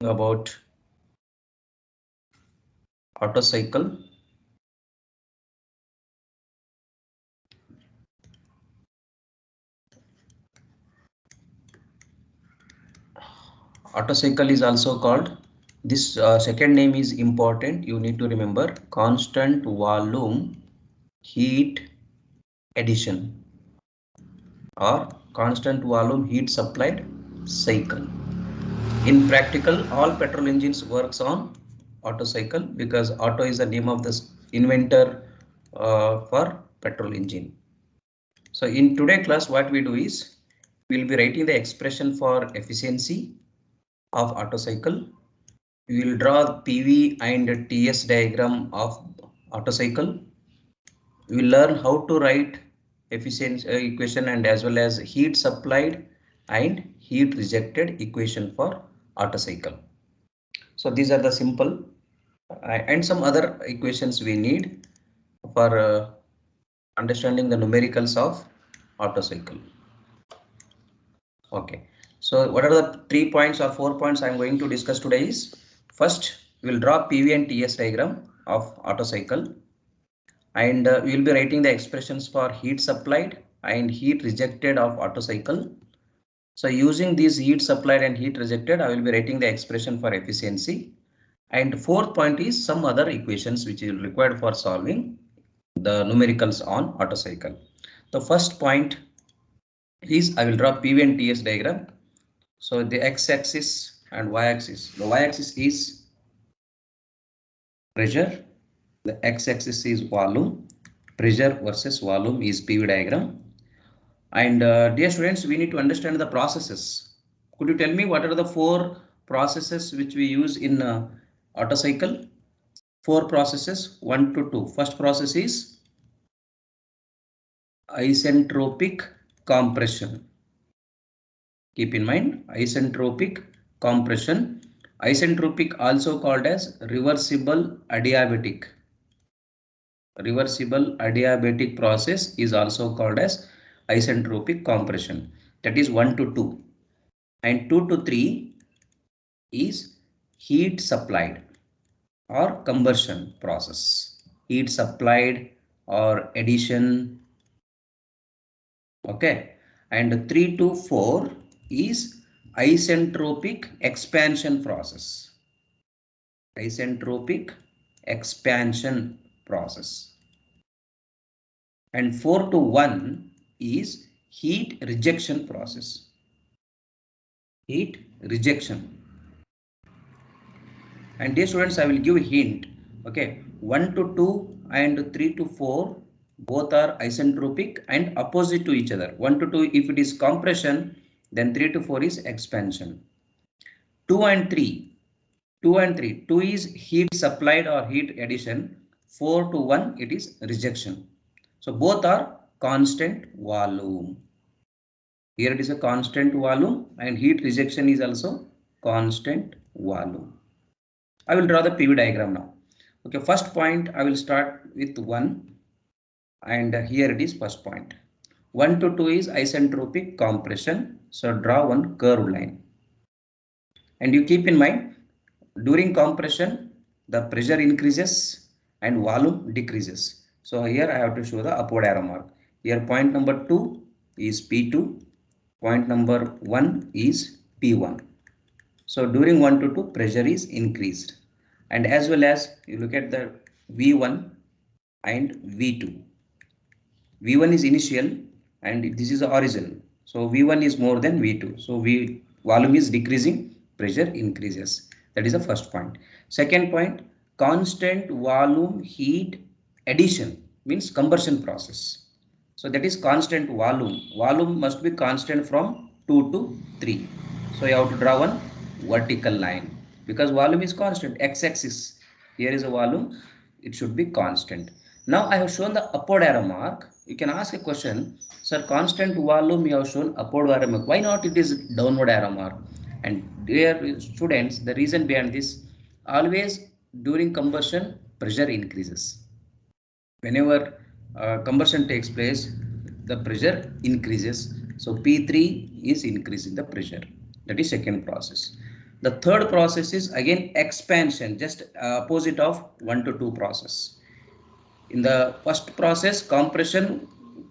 About Otto cycle. Otto cycle is also called, this second name is important, you need to remember, constant volume heat addition or constant volume heat supplied cycle. In practical, all petrol engines works on Otto cycle because Otto is the name of the inventor for petrol engine. So in today class, what we do is we will be writing the expression for efficiency of Otto cycle. We will draw PV and TS diagram of Otto cycle. We will learn how to write efficiency equation and as well as heat supplied and heat rejected equation for Otto cycle. So these are the simple and some other equations we need for understanding the numericals of Otto cycle. Okay, so what are the 3 points or 4 points I am going to discuss today is, first we will draw PV and TS diagram of Otto cycle, and we will be writing the expressions for heat supplied and heat rejected of Otto cycle. So using these heat supplied and heat rejected, I will be writing the expression for efficiency. And fourth point is some other equations which is required for solving the numericals on Otto cycle. The first point is I will draw PV and TS diagram. So the x-axis and y-axis. The y-axis is pressure. The x-axis is volume. Pressure versus volume is PV diagram. And dear students, we need to understand the processes. Could you tell me what are the 4 processes which we use in Otto cycle? 4 processes, 1 to 2. First process is isentropic compression. Keep in mind, isentropic compression. Isentropic also called as reversible adiabatic. Reversible adiabatic process is also called as isentropic compression. That is 1 to 2. And 2 to 3 is heat supplied or combustion process. Heat supplied or addition. Okay. And 3 to 4 is isentropic expansion process. Isentropic expansion process. And 4 to 1 is heat rejection process. Heat rejection. And dear students, I will give a hint. Okay, 1 to 2 and 3 to 4 both are isentropic and opposite to each other. 1 to 2 if it is compression, then 3 to 4 is expansion. 2 and 3. 2 is heat supplied or heat addition. 4 to 1 it is rejection. So both are constant volume. Here it is a constant volume and heat rejection is also constant volume. I will draw the PV diagram now. Okay, first point I will start with 1 and here it is first point. 1 to 2 is isentropic compression. So draw one curved line. And you keep in mind, during compression the pressure increases and volume decreases. So here I have to show the upward arrow mark. Here point number 2 is P2, point number 1 is P1. So during 1 to 2 pressure is increased, and as well as you look at the V1 and V2. V1 is initial and this is the origin. So V1 is more than V2. So volume is decreasing, pressure increases. That is the first point. Second point, constant volume heat addition means combustion process. So that is constant volume. Volume must be constant from 2 to 3. So you have to draw one vertical line because volume is constant. X-axis, here is a volume, it should be constant. Now I have shown the upward arrow mark. You can ask a question, sir, constant volume you have shown upward arrow mark, why not it is downward arrow mark? And dear students, the reason behind this, always during combustion pressure increases. Whenever combustion takes place, the pressure increases. So P3 is increasing the pressure. That is second process. The third process is again expansion, just opposite of 1 to 2 process. In the first process, compression,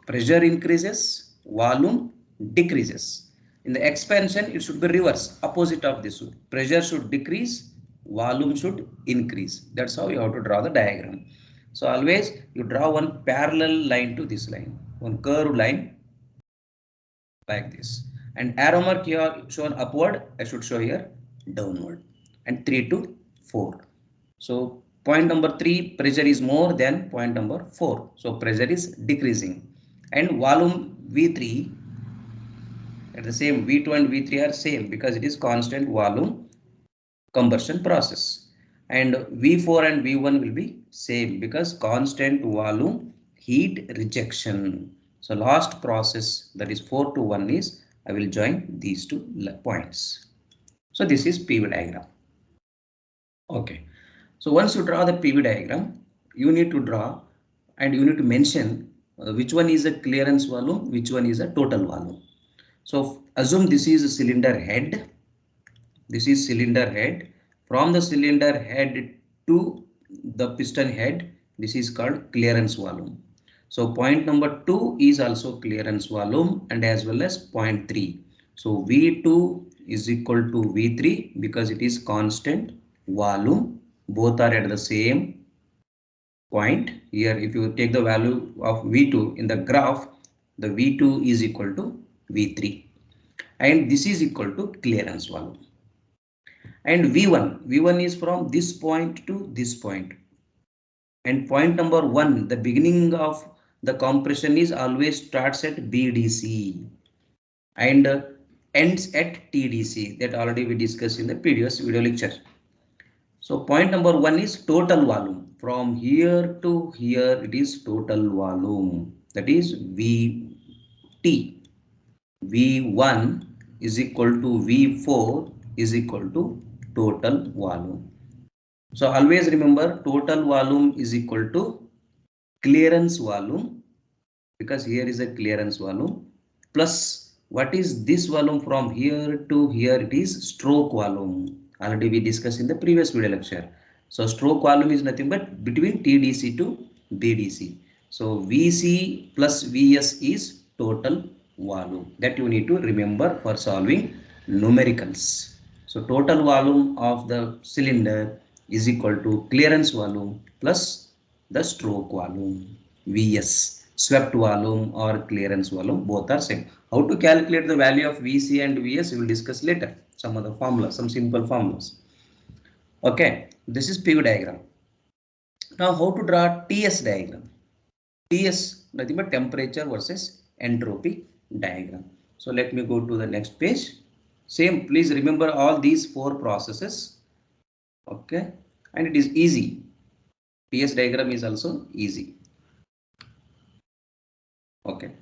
pressure increases, volume decreases. In the expansion, it should be reverse, opposite of this. Pressure should decrease, volume should increase. That's how you have to draw the diagram. So always you draw one parallel line to this line, one curved line like this. And arrow mark here shown upward, I should show here downward. And 3 to 4. So point number 3, pressure is more than point number 4. So pressure is decreasing. And volume V3 at the same, V2 and V3 are same because it is constant volume combustion process. And V4 and V1 will be same because constant volume heat rejection. So last process, that is 4 to 1, is I will join these two points. So this is PV diagram. Okay. So once you draw the PV diagram, you need to draw and you need to mention which one is a clearance volume, which one is a total volume. So assume this is a cylinder head. This is cylinder head. From the cylinder head to the piston head, this is called clearance volume. So point number 2 is also clearance volume and as well as point 3. So V2 is equal to V3 because it is constant volume. Both are at the same point. Here if you take the value of V2 in the graph, the V2 is equal to V3 and this is equal to clearance volume. And V1 is from this point to this point. And point number 1, the beginning of the compression is always starts at BDC and ends at TDC. That already we discussed in the previous video lecture. So point number 1 is total volume. From here to here it is total volume. That is VT. V1 is equal to V4 is equal to total volume. So always remember total volume is equal to clearance volume because here is a clearance volume plus what is this volume from here to here, it is stroke volume. Already we discussed in the previous video lecture. So stroke volume is nothing but between TDC to BDC. So VC plus VS is total volume. That you need to remember for solving numericals. So total volume of the cylinder is equal to clearance volume plus the stroke volume, VS. Swept volume or clearance volume, both are same. How to calculate the value of VC and VS we will discuss later. Some other formulas, some simple formulas. Okay, this is PV diagram. Now how to draw TS diagram? TS nothing but temperature versus entropy diagram. So let me go to the next page. Same, please remember all these 4 processes. Okay, and it is easy. TS diagram is also easy. Okay.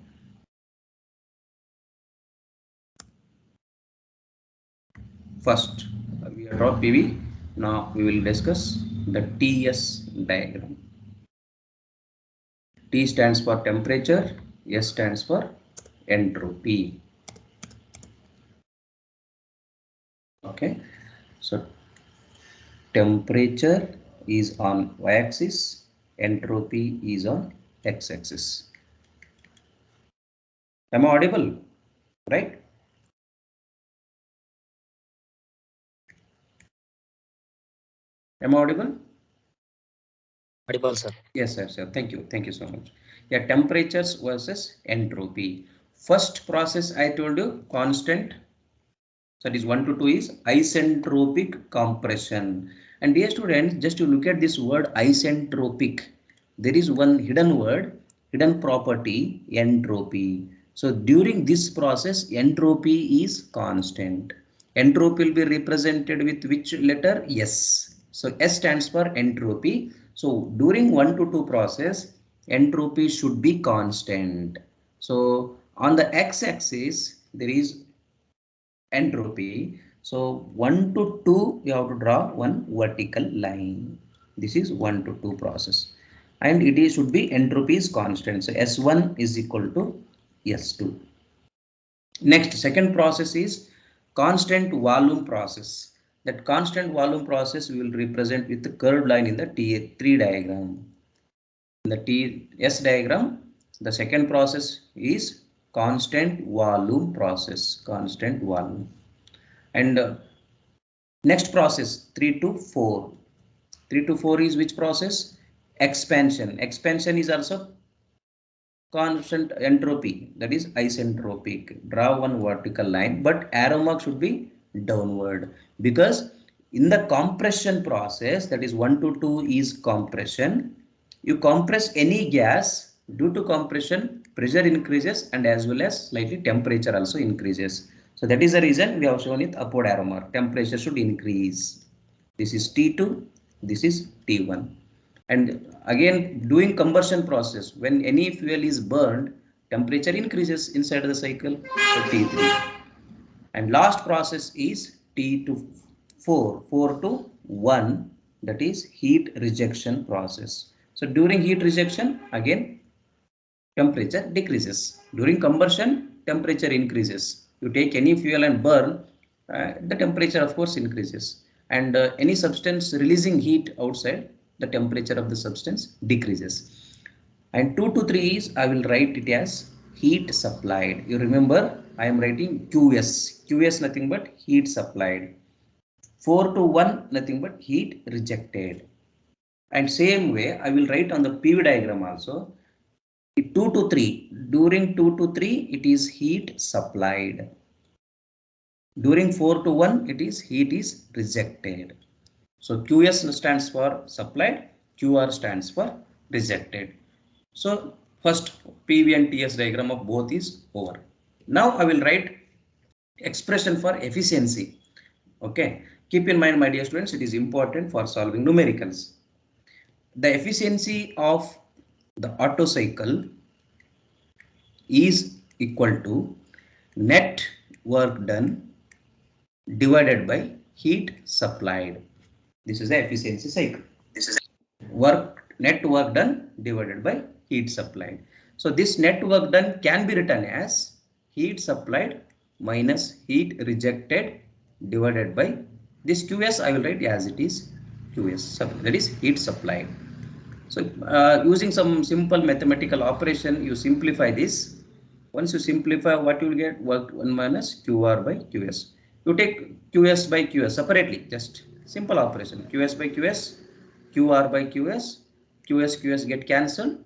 First, we have drawn PV. Now we will discuss the TS diagram. T stands for temperature, S stands for entropy. Okay, so temperature is on y-axis, entropy is on x-axis. Am I audible? Right? Am I audible? Audible, sir. Yes, sir. Thank you. Thank you so much. Yeah, temperatures versus entropy. First process I told you constant. So that is 1 to 2 is isentropic compression. And dear students, just to look at this word isentropic, there is one hidden word, hidden property, entropy. So during this process, entropy is constant. Entropy will be represented with which letter? S. So S stands for entropy. So during 1 to 2 process, entropy should be constant. So on the x-axis, there is entropy. So 1 to 2, you have to draw one vertical line. This is 1 to 2 process. And it is, should be entropy is constant. So S1 is equal to S2. Next, second process is constant volume process. That constant volume process we will represent with the curved line in the T3 diagram. In the TS diagram, the second process is constant volume process, constant volume. And next process 3 to 4. 3 to 4 is which process? Expansion. Expansion is also constant entropy, that is isentropic. Draw one vertical line, but arrow mark should be downward, because in the compression process, that is 1 to 2 is compression. You compress any gas, due to compression pressure increases and as well as slightly temperature also increases. So that is the reason we have shown it upward arrow mark. Temperature should increase. This is T2, this is T1. And again, doing combustion process, when any fuel is burned, temperature increases inside the cycle, so T3. And last process is T to 4, 4 to 1, that is heat rejection process. So during heat rejection, again temperature decreases. During combustion, temperature increases. You take any fuel and burn, the temperature of course increases. And any substance releasing heat outside, the temperature of the substance decreases. And 2 to 3 is, I will write it as heat supplied. You remember, I am writing QS. QS nothing but heat supplied. 4 to 1 nothing but heat rejected. And same way, I will write on the PV diagram also. 2 to 3. During 2 to 3, it is heat supplied. During 4 to 1, it is heat is rejected. So QS stands for supplied, QR stands for rejected. So first PV and TS diagram of both is over. Now I will write expression for efficiency. Okay, keep in mind, my dear students, it is important for solving numericals. The efficiency of the Otto cycle is equal to net work done divided by heat supplied. This is the efficiency cycle. This is net work done divided by heat supplied. So this net work done can be written as heat supplied minus heat rejected divided by this QS. I will write as it is QS, that is heat supplied. So using some simple mathematical operation, you simplify this. Once you simplify, what you will get? Work 1 minus QR by QS. You take QS by QS separately, just simple operation. QS by QS, QR by QS, QS get cancelled.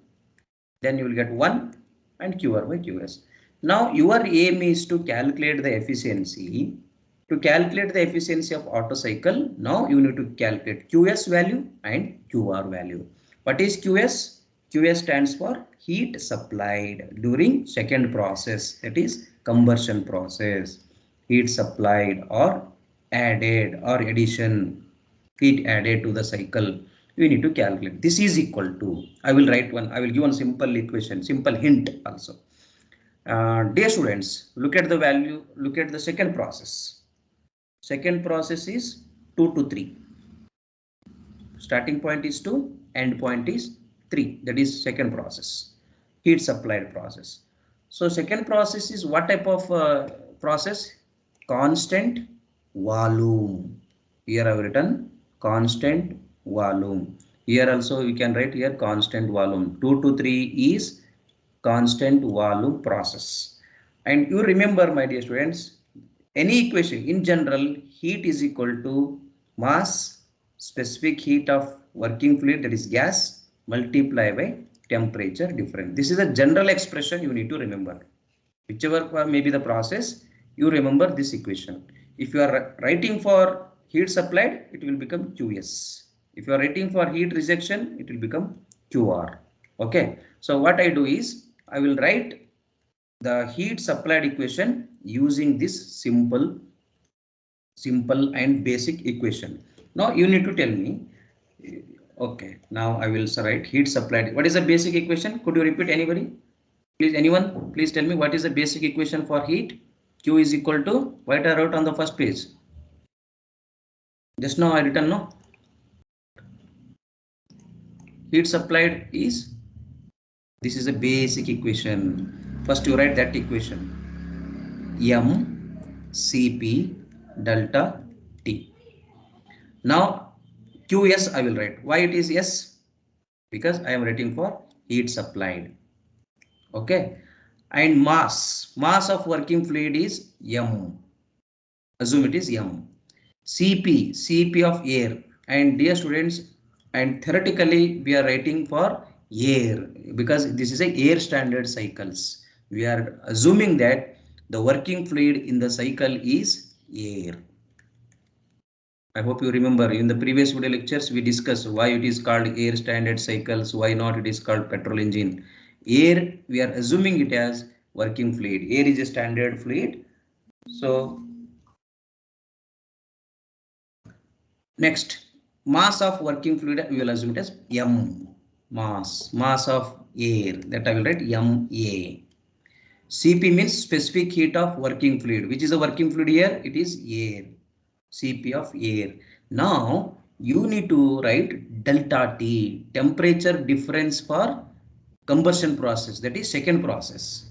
Then you will get 1 and QR by QS. Now your aim is to calculate the efficiency. To calculate the efficiency of Otto cycle, now you need to calculate QS value and QR value. What is QS? QS stands for heat supplied during second process, that is combustion process. Heat supplied or added or addition, heat added to the cycle, we need to calculate. This is equal to, I will write one, I will give one simple equation, simple hint also. Dear students, look at the value, look at the second process. Second process is 2 to 3. Starting point is 2, end point is 3. That is second process, heat supplied process. So second process is what type of process? Constant volume. Here I have written constant volume. Here also we can write here constant volume. 2 to 3 is constant volume process. And you remember, my dear students, any equation in general, heat is equal to mass, specific heat of working fluid, that is gas, multiply by temperature difference. This is a general expression you need to remember. Whichever may be the process, you remember this equation. If you are writing for heat supplied, it will become QS. If you are writing for heat rejection, it will become QR. Okay. So what I do is, I will write the heat supplied equation using this simple and basic equation. Now you need to tell me. Okay, now I will write heat supplied. What is the basic equation? Could you repeat, anybody? Please, anyone, please tell me what is the basic equation for heat? Q is equal to what I wrote on the first page. Just now I written, no? Heat supplied is, this is a basic equation. First you write that equation. M Cp delta T. Now QS I will write. Why it is S? Because I am writing for heat supplied. Okay. And mass of working fluid is M. Assume it is M. Cp of air. And dear students, and theoretically we are writing for air because this is a air standard cycles. We are assuming that the working fluid in the cycle is air. I hope you remember in the previous video lectures we discussed why it is called air standard cycles, why not it is called petrol engine. Air, we are assuming it as working fluid. Air is a standard fluid. So next, mass of working fluid we will assume it as M. Mass of air, that I will write MA. Cp means specific heat of working fluid. Which is a working fluid here? It is air. Cp of air. Now you need to write delta T, temperature difference for combustion process, that is second process.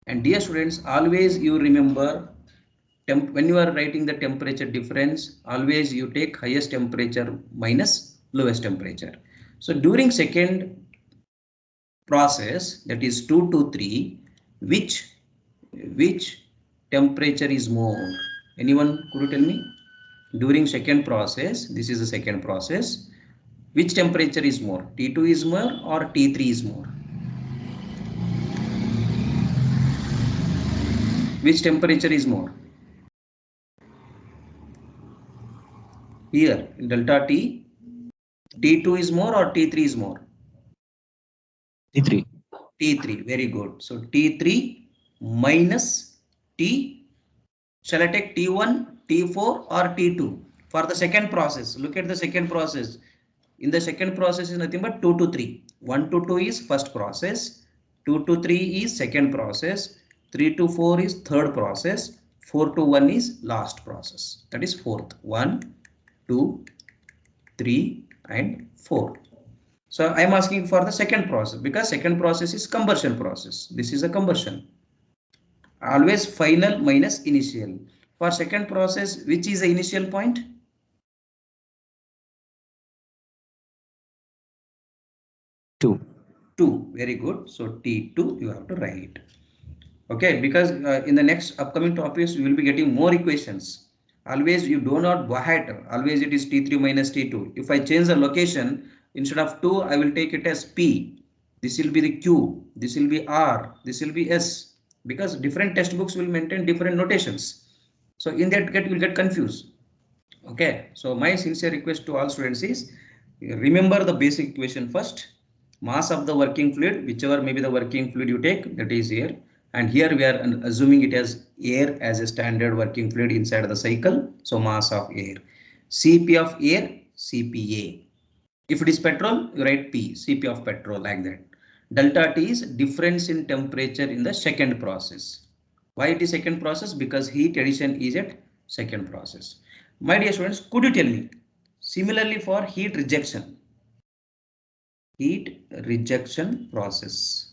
And dear students, always you remember when you are writing the temperature difference, always you take highest temperature minus lowest temperature. So during second process, that is 2 to 3, which temperature is more? Anyone could you tell me? During second process, this is the second process, which temperature is more? T2 is more or T3 is more? Which temperature is more? Here delta T, T2 is more or T3 is more? T3. T3, very good. So T3 minus T, shall I take T1, T4 or T2? For the second process, look at the second process. In the second process is nothing but 2 to 3. 1 to 2 is first process, 2 to 3 is second process, 3 to 4 is third process, 4 to 1 is last process. That is fourth. 1, 2, 3 and 4. So I am asking for the second process because second process is combustion process. This is a combustion. Always final minus initial. For second process, which is the initial point? 2. 2. Very good. So T2 you have to write. Okay, because in the next upcoming topics you will be getting more equations. Always you do not by heart. Always it is T3 minus T2. If I change the location, instead of 2 I will take it as P. This will be the Q. This will be R. This will be S. Because different textbooks will maintain different notations. So in that you will get confused. Okay, so my sincere request to all students is remember the basic equation first. Mass of the working fluid, whichever may be the working fluid you take, that is air. And here we are assuming it as air as a standard working fluid inside the cycle. So mass of air. Cp of air, Cpa. If it is petrol, you write P, Cp of petrol, like that. Delta T is difference in temperature in the second process. Why it is second process? Because heat addition is at second process. My dear students, could you tell me? Similarly for heat rejection process.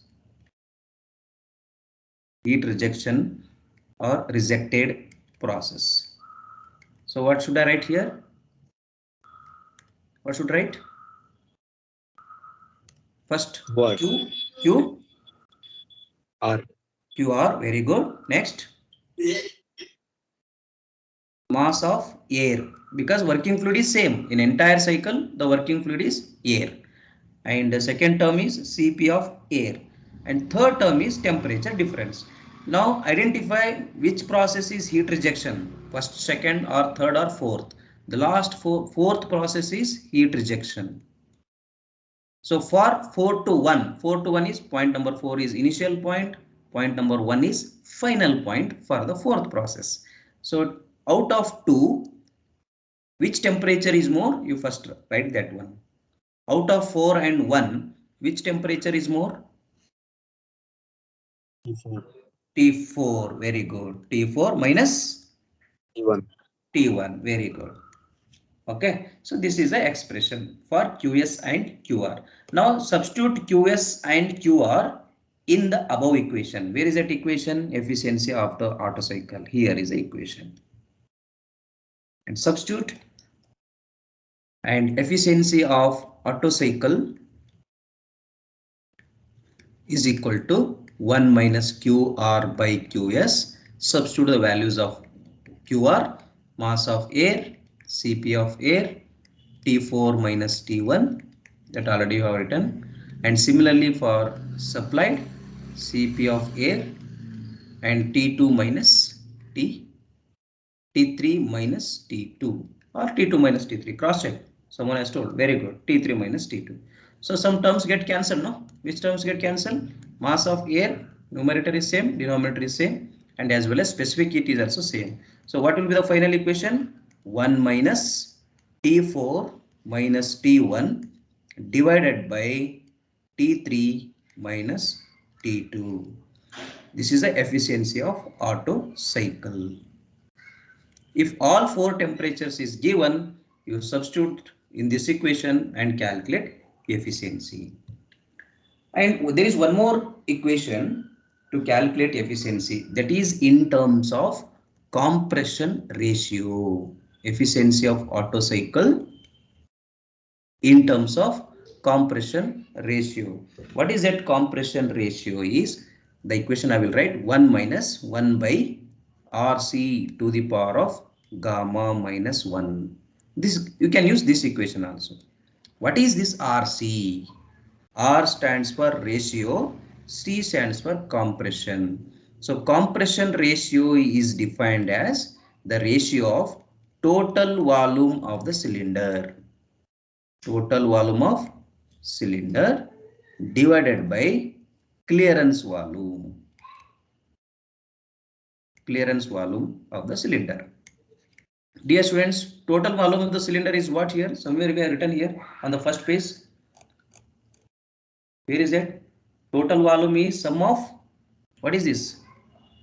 Heat rejection or rejected process. So what should I write here? What should I write? First What? Q R. QR, very good. Next, mass of air, because working fluid is same in entire cycle. The working fluid is air, and the second term is Cp of air, and third term is temperature difference. Now identify which process is heat rejection, first, second, or third, or fourth. The last fourth process is heat rejection. So for 4 to 1 is point number 4 is initial point. Point number 1 is final point for the fourth process. So out of 2, which temperature is more? You first write that one. Out of 4 and 1, which temperature is more? T4. T4, very good. T4 minus T1. T1, very good. Okay, so this is the expression for QS and QR. Now substitute QS and QR in the above equation. Where is that equation? Efficiency of the Otto cycle. Here is the equation. And substitute and efficiency of Otto cycle is equal to 1 minus QR by QS. Substitute the values of QR, mass of air, Cp of air, T4 minus T1, that already you have written, and similarly for supplied Cp of air and T2 minus T3 minus T2 or T2 minus T3, cross check. Someone has told, very good, T3 minus T2. So some terms get cancelled, no? Which terms get cancelled? Mass of air, numerator is same, denominator is same, and as well as specific heat is also same. So what will be the final equation? 1 minus T4 minus T1 divided by T3 minus T2. This is the efficiency of Otto cycle. If all four temperatures is given, you substitute in this equation and calculate efficiency. And there is one more equation to calculate efficiency, that is in terms of compression ratio. Efficiency of Otto cycle in terms of compression ratio. What is that compression ratio is? The equation I will write 1 minus 1 by RC to the power of gamma minus 1. This you can use this equation also. What is this RC? R stands for ratio, C stands for compression. So compression ratio is defined as the ratio of total volume of the cylinder. Total volume of cylinder divided by clearance volume. Clearance volume of the cylinder. Dear students, total volume of the cylinder is what here? Somewhere we have written here on the first page. Where is it? Total volume is sum of, what is this?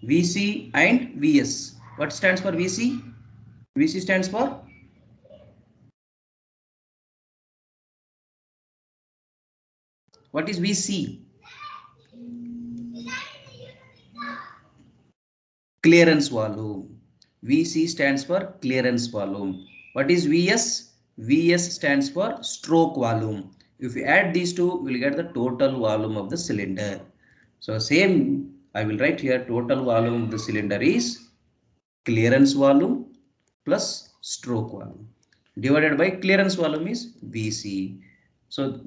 VC and VS. What stands for VC? VC stands for what is VC? Clearance volume. VC stands for clearance volume. What is VS? VS stands for stroke volume. If you add these two, we will get the total volume of the cylinder. So same, I will write here total volume of the cylinder is clearance volume plus stroke volume divided by clearance volume is VC. So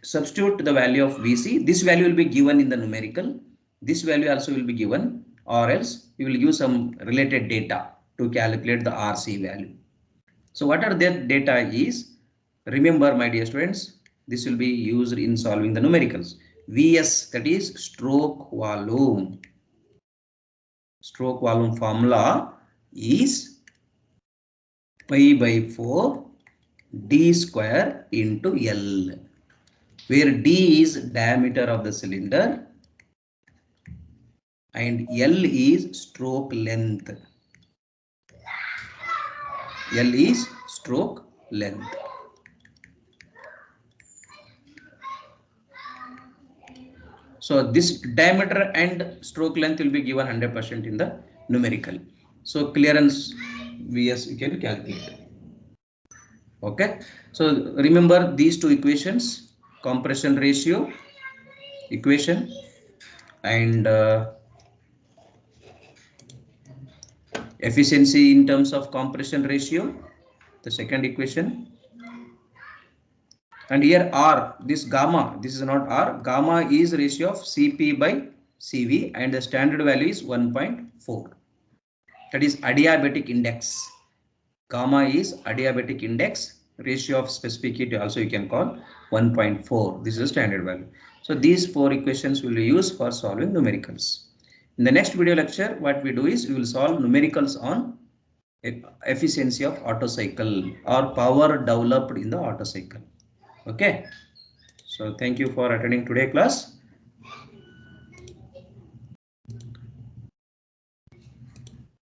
substitute the value of VC. This value will be given in the numerical. This value also will be given, or else you will use some related data to calculate the RC value. So what are that data is? Remember, my dear students, this will be used in solving the numericals. VS, that is stroke volume. Stroke volume formula is pi by 4 d square into L, where d is diameter of the cylinder and L is stroke length. L is stroke length. So this diameter and stroke length will be given 100% in the numerical. So clearance VS you can calculate. Okay. So remember these two equations, compression ratio equation and efficiency in terms of compression ratio, the second equation. And here R, this gamma, this is not R, gamma is ratio of Cp by Cv and the standard value is 1.4. That is adiabatic index. Gamma is adiabatic index, ratio of specific heat also you can call 1.4. This is the standard value. So these four equations will be used for solving numericals. In the next video lecture, what we do is we will solve numericals on efficiency of Otto cycle or power developed in the Otto cycle. Okay. So thank you for attending today's class.